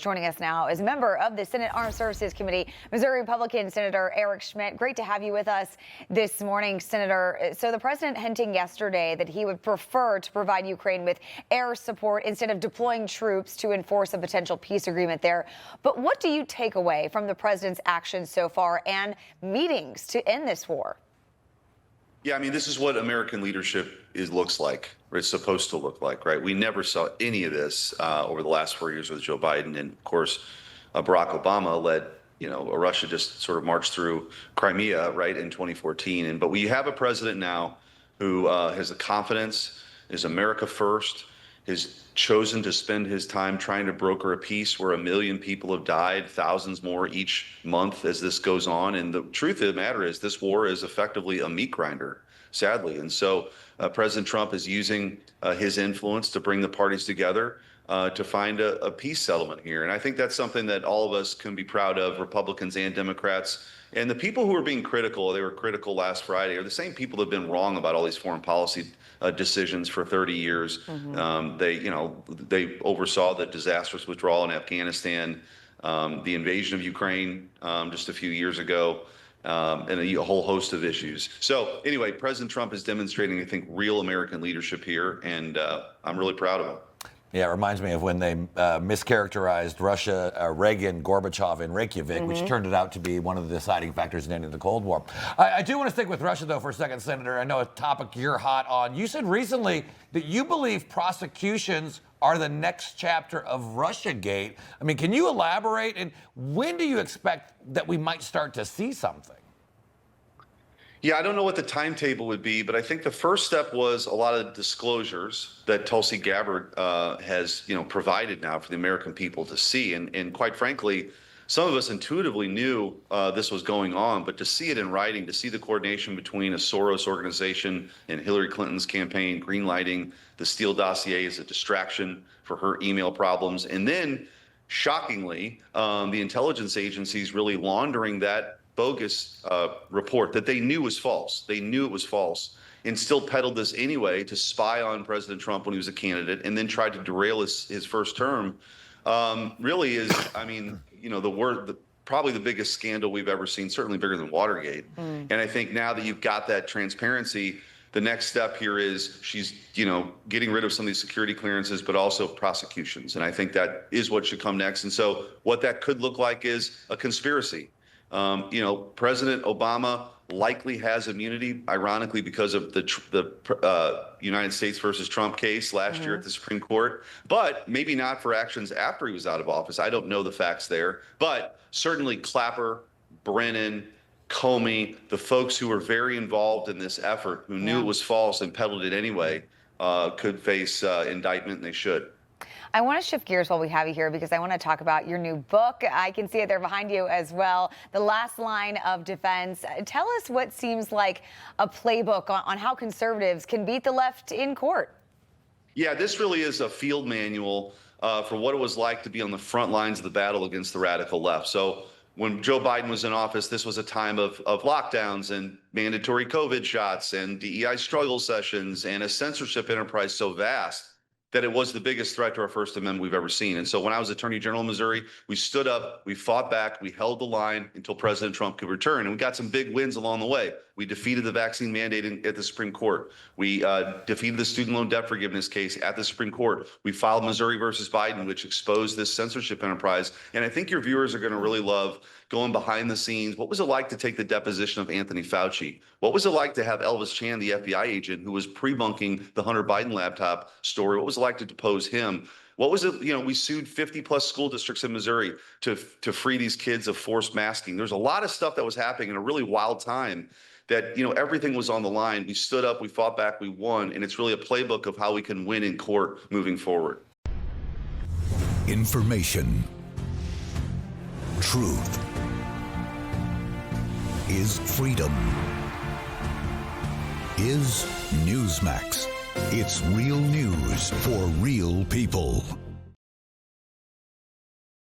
joining us now is a member of the Senate Armed Services Committee, Missouri Republican Senator Eric Schmitt. Great to have you with us this morning, Senator. So the president hinting yesterday that he would prefer to provide Ukraine with air support instead of deploying troops to enforce a potential peace agreement there. But what do you take away from the president's actions so far and meetings to end this war? Yeah, I mean, this is what American leadership looks like, or it's supposed to look like, right? We never saw any of this over the last 4 years with Joe Biden. And of course, Barack Obama led, Russia just sort of marched through Crimea, right, in 2014. But we have a president now who has the confidence, is America first, has chosen to spend his time trying to broker a peace where 1 million people have died, thousands more each month as this goes on. And the truth of the matter is this war is effectively a meat grinder, sadly. And so President Trump is using his influence to bring the parties together to find a peace settlement here. And I think that's something that all of us can be proud of, Republicans and Democrats. And the people who are being critical, they were critical last Friday, are the same people that have been wrong about all these foreign policy decisions for 30 years. They oversaw the disastrous withdrawal in Afghanistan, the invasion of Ukraine just a few years ago, and a whole host of issues. So anyway, President Trump is demonstrating, I think, real American leadership here, and I'm really proud of him. Yeah, it reminds me of when they mischaracterized Russia, Reagan, Gorbachev in Reykjavik, which turned out to be one of the deciding factors in ending the Cold War. I do want to stick with Russia, though, for a second, Senator. I know a topic you're hot on. You said recently that you believe prosecutions are the next chapter of Russiagate. I mean, can you elaborate? And when do you expect that we might start to see something? Yeah, I don't know what the timetable would be, but I think the first step was a lot of disclosures that Tulsi Gabbard has, provided now for the American people to see. And quite frankly, some of us intuitively knew this was going on, but to see it in writing, to see the coordination between a Soros organization and Hillary Clinton's campaign, greenlighting the Steele dossier as a distraction for her email problems, and then, shockingly, the intelligence agencies really laundering that bogus report that they knew was false. They knew it was false and still peddled this anyway to spy on President Trump when he was a candidate and then tried to derail his first term. Really is, probably the biggest scandal we've ever seen, certainly bigger than Watergate. And I think now that you've got that transparency, the next step here is she's, getting rid of some of these security clearances, but also prosecutions. And I think that is what should come next. And so what that could look like is a conspiracy. President Obama likely has immunity, ironically, because of the United States versus Trump case last year at the Supreme Court, but maybe not for actions after he was out of office. I don't know the facts there, but certainly Clapper, Brennan, Comey, the folks who were very involved in this effort, who knew it was false and peddled it anyway, could face indictment, and they should. I want to shift gears while we have you here because I want to talk about your new book. I can see it there behind you as well. The Last Line of Defense. Tell us what seems like a playbook on how conservatives can beat the left in court. Yeah, this really is a field manual for what it was like to be on the front lines of the battle against the radical left. So when Joe Biden was in office, this was a time of lockdowns and mandatory COVID shots and DEI struggle sessions and a censorship enterprise so vast that it was the biggest threat to our First Amendment we've ever seen. And so when I was Attorney General of Missouri, we stood up, we fought back, we held the line until President Trump could return. And we got some big wins along the way. We defeated the vaccine mandate at the Supreme Court. We defeated the student loan debt forgiveness case at the Supreme Court. We filed Missouri versus Biden, which exposed this censorship enterprise. And I think your viewers are going to really love going behind the scenes. What was it like to take the deposition of Anthony Fauci? What was it like to have Elvis Chan, the FBI agent who was pre-bunking the Hunter Biden laptop story? What was it like to depose him? What was it, we sued 50 plus school districts in Missouri to free these kids of forced masking. There's a lot of stuff that was happening in a really wild time that, everything was on the line. We stood up, we fought back, we won. And it's really a playbook of how we can win in court moving forward. Information. Truth is freedom. Is Newsmax. It's real news for real people.